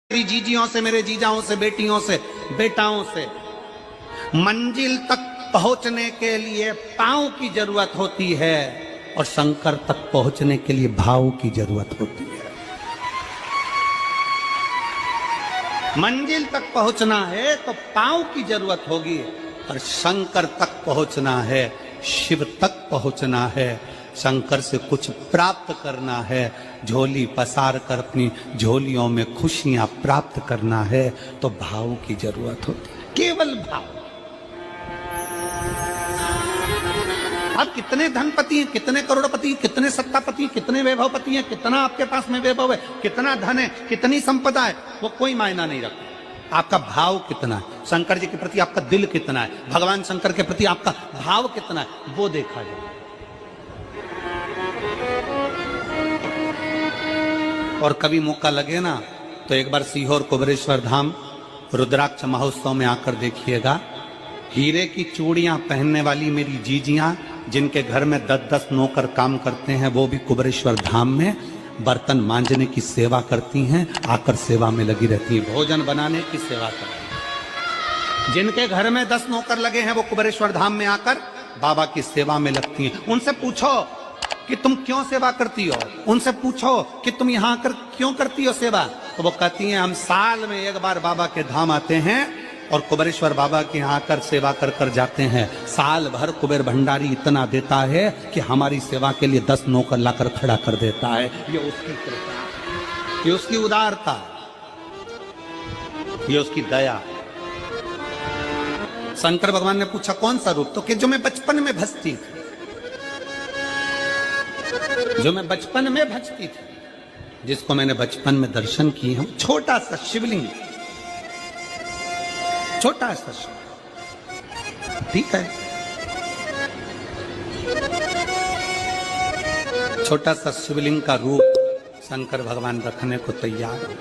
मेरी जीजियों से, मेरे जीजाओं से, बेटियों से, बेटाओं से। मंजिल तक पहुंचने के लिए पांव की जरूरत होती है और शंकर तक पहुंचने के लिए भाव की जरूरत होती है। मंजिल तक पहुंचना है तो पांव की जरूरत होगी और शंकर तक पहुंचना है, शिव तक पहुंचना है, शंकर से कुछ प्राप्त करना है, झोली पसार कर अपनी झोलियों में खुशियां प्राप्त करना है तो भाव की जरूरत होती है, केवल भाव। आप कितने धनपति हैं, कितने करोड़पति, कितने सत्तापति, कितने वैभवपति हैं, कितना आपके पास में वैभव है, कितना धन है, कितनी संपदा है, वो कोई मायना नहीं रखता। आपका भाव कितना है, शंकर जी के प्रति आपका दिल कितना है, भगवान शंकर के प्रति आपका भाव कितना है, वो देखा जाए। और कभी मौका लगे ना तो एक बार सीहोर कुबेरेश्वर धाम रुद्राक्ष महोत्सव में आकर देखिएगा। हीरे की चूड़ियां पहनने वाली मेरी जीजियां, जिनके घर में 10-10 नौकर काम करते हैं, वो भी कुबेरेश्वर धाम में बर्तन मांजने की सेवा करती हैं, आकर सेवा में लगी रहती हैं, भोजन बनाने की सेवा करती हैं। जिनके घर में 10 नौकर लगे हैं वो कुबेरेश्वर धाम में आकर बाबा की सेवा में लगती हैं। उनसे पूछो कि तुम क्यों सेवा करती हो, उनसे पूछो कि तुम यहाँ आकर क्यों करती हो सेवा, तो वो कहती हैं हम साल में एक बार बाबा के धाम आते हैं और कुबेरेश्वर बाबा के यहाँ आकर सेवा कर कर जाते हैं। साल भर कुबेर भंडारी इतना देता है कि हमारी सेवा के लिए 10 नौकर लाकर खड़ा कर देता है। ये उसकी कृपा, ये उसकी उदारता, ये उसकी दया। शंकर भगवान ने पूछा कौन सा रूप, तो कि जो मैं बचपन में भजती थी, जो मैं बचपन में भजती थी, जिसको मैंने बचपन में दर्शन किए हैं, छोटा सा शिवलिंग, छोटा सा शिवलिंग, ठीक है, छोटा सा शिवलिंग का रूप शंकर भगवान रखने को तैयार है,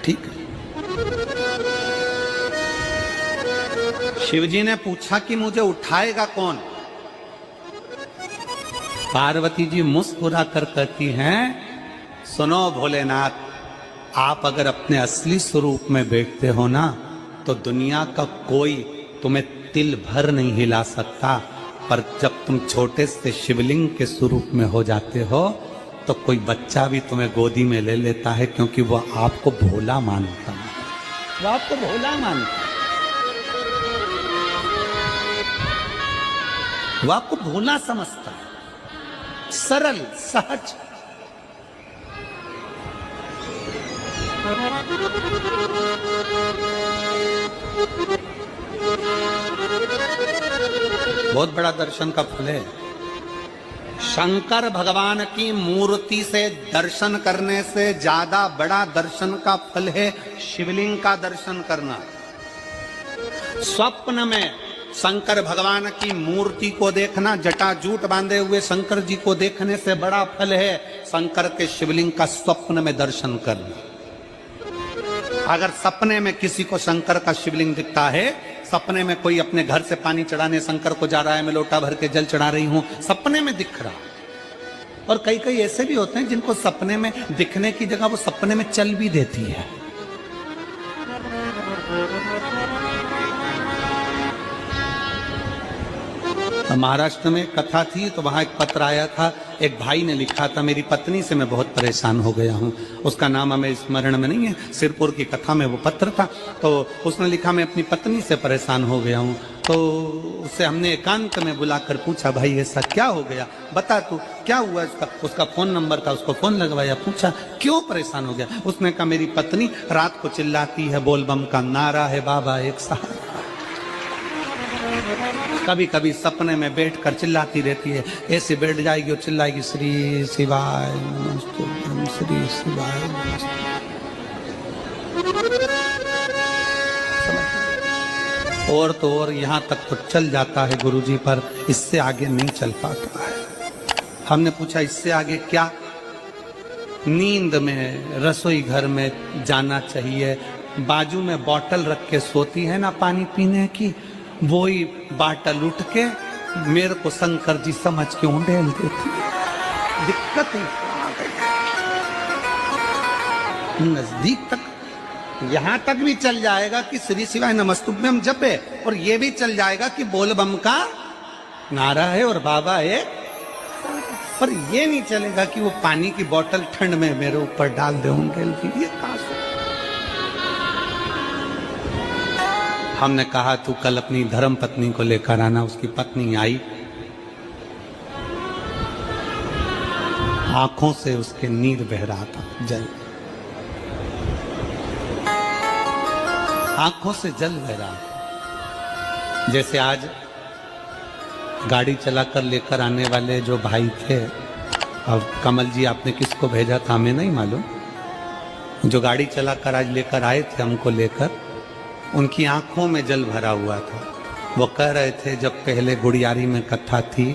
ठीक है। शिवजी ने पूछा कि मुझे उठाएगा कौन। पार्वती जी मुस्कुरा कर कहती हैं सुनो भोलेनाथ, आप अगर अपने असली स्वरूप में बैठते हो ना तो दुनिया का कोई तुम्हें तिल भर नहीं हिला सकता, पर जब तुम छोटे से शिवलिंग के स्वरूप में हो जाते हो तो कोई बच्चा भी तुम्हें गोदी में ले लेता है, क्योंकि वो आपको भोला मानता है, वो आपको भोला मानता है, वो आपको भोला समझता है, सरल सहज। बहुत बड़ा दर्शन का फल है। शंकर भगवान की मूर्ति से दर्शन करने से ज्यादा बड़ा दर्शन का फल है शिवलिंग का दर्शन करना। स्वप्न में शंकर भगवान की मूर्ति को देखना, जटाजूट बांधे हुए शंकर जी को देखने से बड़ा फल है शंकर के शिवलिंग का स्वप्न में दर्शन करना। अगर सपने में किसी को शंकर का शिवलिंग दिखता है, सपने में कोई अपने घर से पानी चढ़ाने शंकर को जा रहा है, मैं लोटा भर के जल चढ़ा रही हूं, सपने में दिख रहा। और कई कई ऐसे भी होते हैं जिनको सपने में दिखने की जगह वो सपने में चल भी देती है। महाराष्ट्र में कथा थी तो वहां एक पत्र आया था, एक भाई ने लिखा था मेरी पत्नी से मैं बहुत परेशान हो गया हूं। उसका नाम हमें स्मरण में नहीं है, सिरपुर की कथा में वो पत्र था। तो उसने लिखा मैं अपनी पत्नी से परेशान हो गया हूं। तो उससे हमने एकांत में बुलाकर पूछा भाई ऐसा क्या हो गया, बता तू क्या हुआ। उसका फोन नंबर था, उसको फोन लगवाया, पूछा क्यों परेशान हो गया। उसने कहा मेरी पत्नी रात को चिल्लाती है, बोल बम का नारा है बाबा एक सहारा। कभी कभी सपने में बैठकर चिल्लाती रहती है, ऐसे बैठ जाएगी और चिल्लाएगी श्री शिवाय नमस्तुभ्यं, श्री शिवाय नमस्तुभ्यं। और तो और यहाँ तक तो चल जाता है गुरुजी, पर इससे आगे नहीं चल पाता है। हमने पूछा इससे आगे क्या। नींद में रसोई घर में जाना चाहिए, बाजू में बोतल रख के सोती है ना पानी पीने की, वही बाटल उठ के मेरे को शंकर जी समझ के उंडेल देती है। दिक्कत ही नजदीक तक यहां तक भी चल जाएगा कि श्री शिवाय नमस्तुभ्यम जपे, और ये भी चल जाएगा कि बोल बम का नारा है और बाबा है, पर ये नहीं चलेगा कि वो पानी की बोतल ठंड में मेरे ऊपर डाल दे उनके लिए। ये कहां से? हमने कहा तू कल अपनी धर्म पत्नी को लेकर आना। उसकी पत्नी आई, आंखों से उसके नीर बह रहा था, जल, आंखों से जल बह रहा था। जैसे आज गाड़ी चलाकर लेकर आने वाले जो भाई थे, अब कमल जी आपने किसको भेजा था हमें नहीं मालूम, जो गाड़ी चलाकर आज लेकर आए थे हमको लेकर, उनकी आंखों में जल भरा हुआ था। वो कह रहे थे जब पहले गुड़ियारी में कथा थी,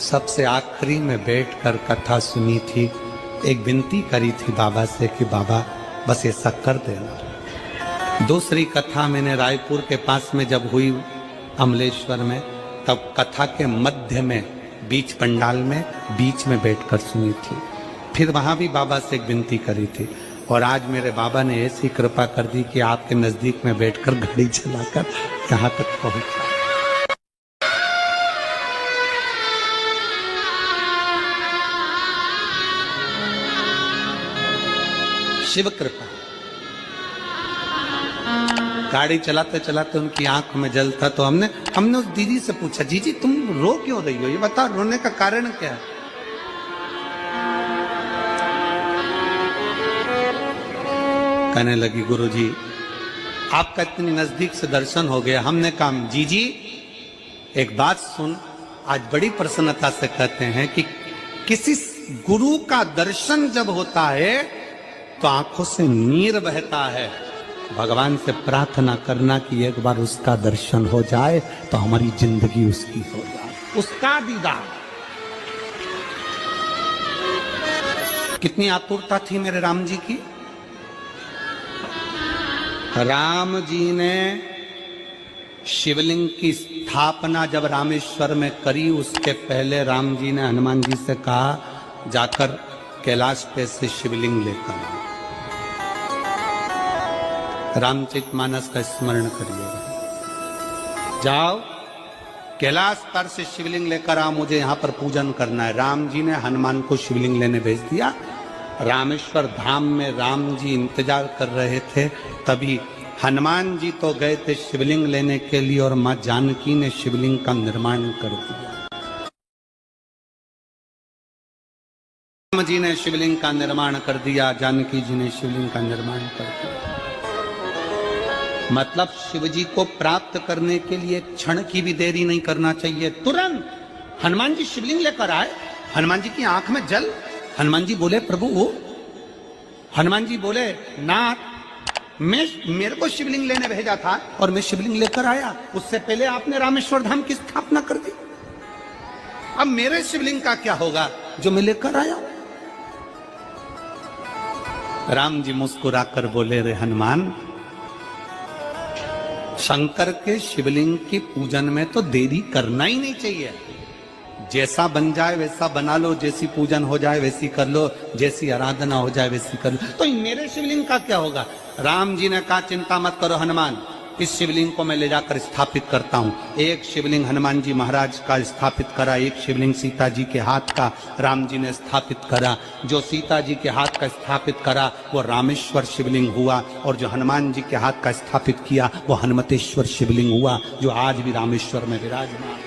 सबसे आखिरी में बैठकर कथा सुनी थी, एक विनती करी थी बाबा से कि बाबा बस ऐसा कर देना। दूसरी कथा मैंने रायपुर के पास में जब हुई अमलेश्वर में, तब कथा के मध्य में बीच पंडाल में बीच में बैठकर सुनी थी। फिर वहां भी बाबा से एक विनती करी थी, और आज मेरे बाबा ने ऐसी कृपा कर दी कि आपके नजदीक में बैठकर गाड़ी चलाकर यहाँ तक पहुंचा। शिव कृपा। गाड़ी चलाते चलाते उनकी आंख में जल था, तो हमने उस दीदी से पूछा, जीजी तुम रो क्यों रही हो, ये बताओ रोने का कारण क्या है? कहने लगी गुरुजी आपका इतनी नजदीक से दर्शन हो गया। हमने कहा जीजी एक बात सुन, आज बड़ी प्रसन्नता से कहते हैं कि किसी गुरु का दर्शन जब होता है तो आंखों से नीर बहता है। भगवान से प्रार्थना करना कि एक बार उसका दर्शन हो जाए तो हमारी जिंदगी उसकी हो जाए, उसका दीदार। कितनी आतुरता थी मेरे राम जी की। राम जी ने शिवलिंग की स्थापना जब रामेश्वर में करी, उसके पहले राम जी ने हनुमान जी से कहा जाकर कैलाश पे से शिवलिंग लेकर आओ। रामचरितमानस का स्मरण करिएगा, जाओ कैलाश पर से शिवलिंग लेकर आओ, मुझे यहाँ पर पूजन करना है। राम जी ने हनुमान को शिवलिंग लेने भेज दिया। रामेश्वर धाम में राम जी इंतजार कर रहे थे, तभी हनुमान जी तो गए थे शिवलिंग लेने के लिए, और मां जानकी ने शिवलिंग का निर्माण कर दिया। राम जी ने शिवलिंग का निर्माण कर दिया, जानकी जी ने शिवलिंग का निर्माण कर दिया। मतलब शिव जी को प्राप्त करने के लिए क्षण की भी देरी नहीं करना चाहिए। तुरंत हनुमान जी शिवलिंग लेकर आए, हनुमान जी की आंख में जल। हनुमान जी बोले प्रभु वो, हनुमान जी बोले नाथ मेरे को शिवलिंग लेने भेजा था और मैं शिवलिंग लेकर आया, उससे पहले आपने रामेश्वर धाम की स्थापना कर दी। अब मेरे शिवलिंग का क्या होगा जो मैं लेकर आया? राम जी मुस्कुराकर बोले रे हनुमान, शंकर के शिवलिंग के पूजन में तो देरी करना ही नहीं चाहिए। जैसा बन जाए वैसा बना लो, जैसी पूजन हो जाए वैसी कर लो, जैसी आराधना हो जाए वैसी कर लो। तो मेरे शिवलिंग का क्या होगा? राम जी ने कहा चिंता मत करो हनुमान, इस शिवलिंग को मैं ले जाकर स्थापित करता हूँ। एक शिवलिंग हनुमान जी महाराज का स्थापित करा, एक शिवलिंग सीता जी के हाथ का राम जी ने स्थापित करा। जो सीता जी के हाथ का स्थापित करा वो रामेश्वर शिवलिंग हुआ, और जो हनुमान जी के हाथ का स्थापित किया वो हनुमतेश्वर शिवलिंग हुआ, जो आज भी रामेश्वर में विराजमान।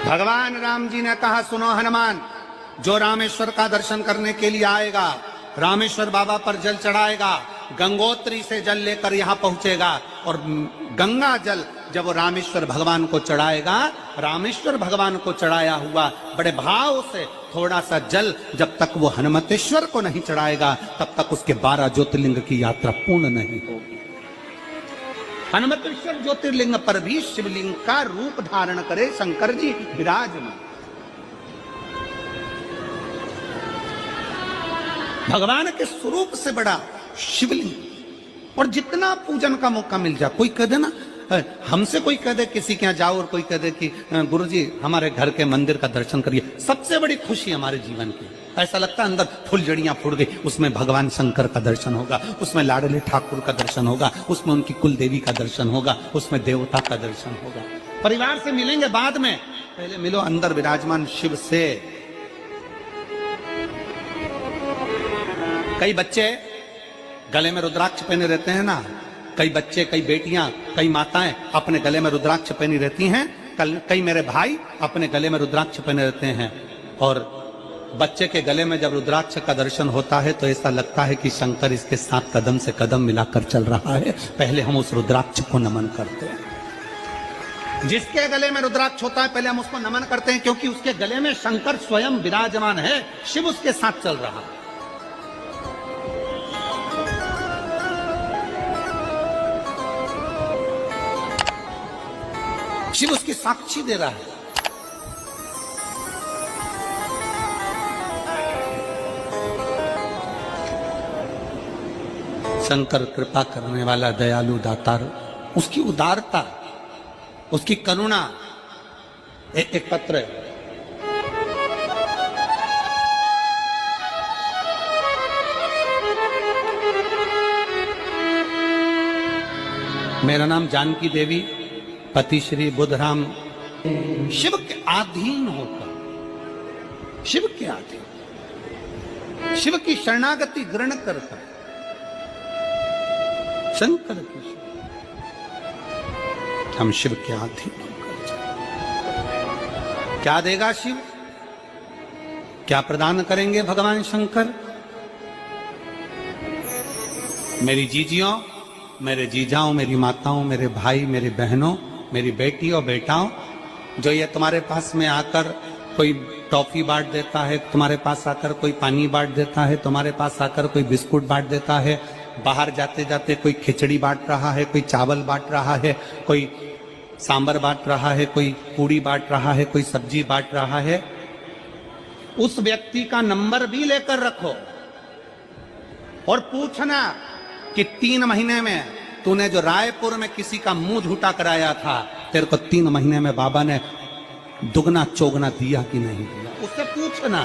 भगवान राम जी ने कहा सुनो हनुमान, जो रामेश्वर का दर्शन करने के लिए आएगा, रामेश्वर बाबा पर जल चढ़ाएगा, गंगोत्री से जल लेकर यहाँ पहुंचेगा, और गंगा जल जब वो रामेश्वर भगवान को चढ़ाएगा, रामेश्वर भगवान को चढ़ाया हुआ बड़े भाव से थोड़ा सा जल जब तक वो हनुमतेश्वर को नहीं चढ़ाएगा तब तक उसके 12 ज्योतिर्लिंग की यात्रा पूर्ण नहीं होगी। हनुमतेश्वर ज्योतिर्लिंग पर भी शिवलिंग का रूप धारण करे शंकर जी विराजमान। भगवान के स्वरूप से बड़ा शिवलिंग, और जितना पूजन का मौका मिल जाए, कोई कह देना हमसे कोई कह दे किसी के यहाँ जाओ और कोई कह दे कि गुरुजी हमारे घर के मंदिर का दर्शन करिए, सबसे बड़ी खुशी हमारे जीवन की। ऐसा लगता है अंदर फुलझड़ियां फूट गई, उसमें भगवान शंकर का दर्शन होगा, उसमें लाडले ठाकुर का दर्शन होगा, उसमें उनकी कुल देवी का दर्शन होगा, उसमें देवता का दर्शन होगा। परिवार से मिलेंगे बाद में, पहले मिलो अंदर विराजमान शिव से। कई बच्चे गले में रुद्राक्ष पहने रहते हैं ना, कई बच्चे, कई बेटियां, कई माताएं अपने गले में रुद्राक्ष पहनी रहती हैं, कई मेरे भाई अपने गले में रुद्राक्ष पहने रहते हैं। और बच्चे के गले में जब रुद्राक्ष का दर्शन होता है तो ऐसा लगता है कि शंकर इसके साथ कदम से कदम मिलाकर चल रहा है। पहले हम उस रुद्राक्ष को नमन करते हैं। जिसके गले में रुद्राक्ष होता है पहले हम उसको नमन करते हैं, क्योंकि उसके गले में शंकर स्वयं विराजमान है, शिव उसके साथ चल रहा है। शिव उसकी साक्षी दे रहा है। शंकर कृपा करने वाला दयालु दातार, उसकी उदारता, उसकी करुणा। एक पत्र है, मेरा नाम जानकी देवी, पति श्री बुधराम। शिव के अधीन होकर, शिव के अधीन, शिव की शरणागति ग्रहण करता, शंकर की, हम शिव के अधीन होकर क्या देगा शिव, क्या प्रदान करेंगे भगवान शंकर? मेरी जीजियों, मेरे जीजाओं, मेरी माताओं, मेरे भाई, मेरी बहनों, मेरी बेटी और बेटाओं, जो ये तुम्हारे पास में आकर कोई टॉफी बांट देता है, तुम्हारे पास आकर कोई पानी बांट देता है, तुम्हारे पास आकर कोई बिस्कुट बांट देता है, बाहर जाते जाते कोई खिचड़ी बांट रहा है, कोई चावल बांट रहा है, कोई सांबर बांट रहा है, कोई पूड़ी बांट रहा है, कोई सब्जी बांट रहा है, उस व्यक्ति का नंबर भी लेकर रखो और पूछना कि 3 महीने में तूने जो रायपुर में किसी का मुंह झूठा कराया था, तेरे को 3 महीने में बाबा ने दुगना चौगना दिया कि नहीं दिया। उससे पूछना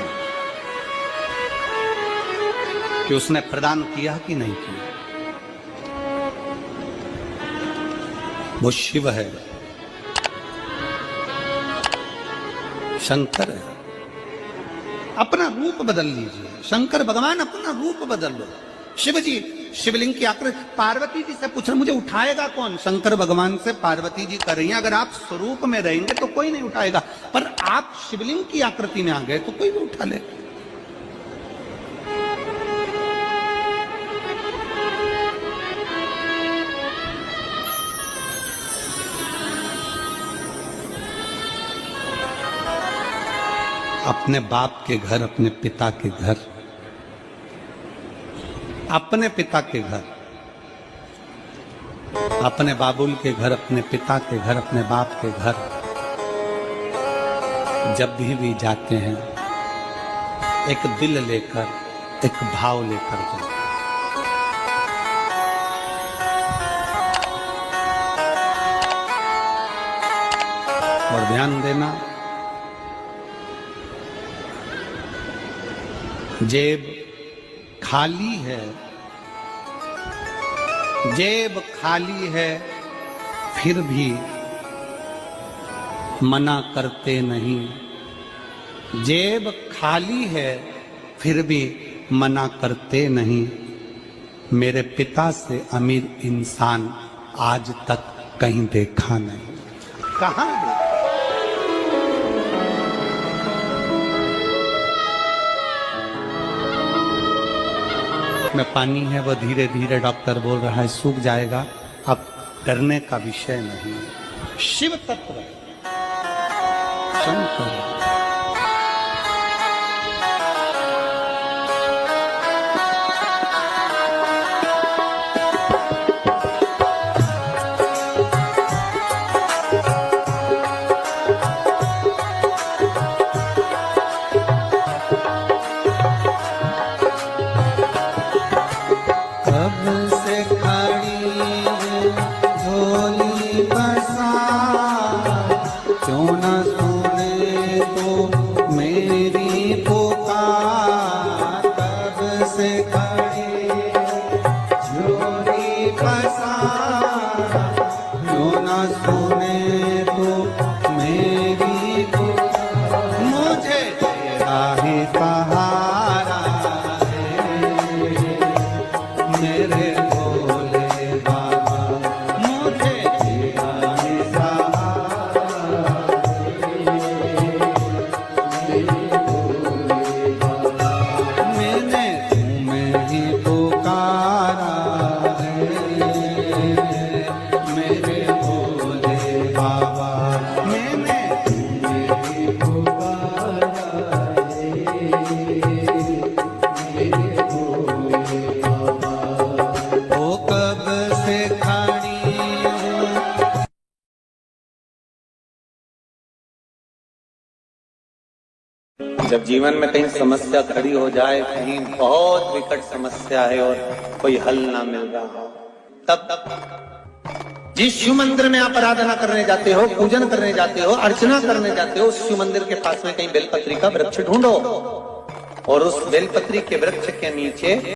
कि उसने प्रदान किया कि नहीं किया। वो शिव है, शंकर है। अपना रूप बदल लीजिए, शंकर भगवान अपना रूप बदल लो। शिव जी शिवलिंग की आकृति, पार्वती जी से पूछ रहे मुझे उठाएगा कौन? शंकर भगवान से पार्वती जी कर रही हैं, अगर आप स्वरूप में रहेंगे तो कोई नहीं उठाएगा, पर आप शिवलिंग की आकृति में आ गए तो कोई भी उठा ले। अपने बाप के घर, अपने पिता के घर, अपने पिता के घर, अपने बाबुल के घर, अपने पिता के घर, अपने बाप के घर जब भी जाते हैं, एक दिल लेकर, एक भाव लेकर जाते। और ध्यान देना, जेब खाली है, जेब खाली है, फिर भी मना करते नहीं। जेब खाली है, फिर भी मना करते नहीं। मेरे पिता से अमीर इंसान आज तक कहीं देखा नहीं। कहां देखा? में पानी है, वो धीरे धीरे डॉक्टर बोल रहा है सूख जाएगा, अब डरने का विषय नहीं। शिव तत्व शंकर। कब से खड़ी है भोली जब जीवन में कहीं समस्या खड़ी हो जाए, कहीं बहुत विकट समस्या है और कोई हल ना मिल रहा हो, तब जिस शिव मंदिर में आप आराधना करने जाते हो, पूजन करने जाते हो, अर्चना करने जाते हो, उस शिव मंदिर के पास में कहीं बेलपत्री का वृक्ष ढूंढो और उस बेलपत्री के वृक्ष के नीचे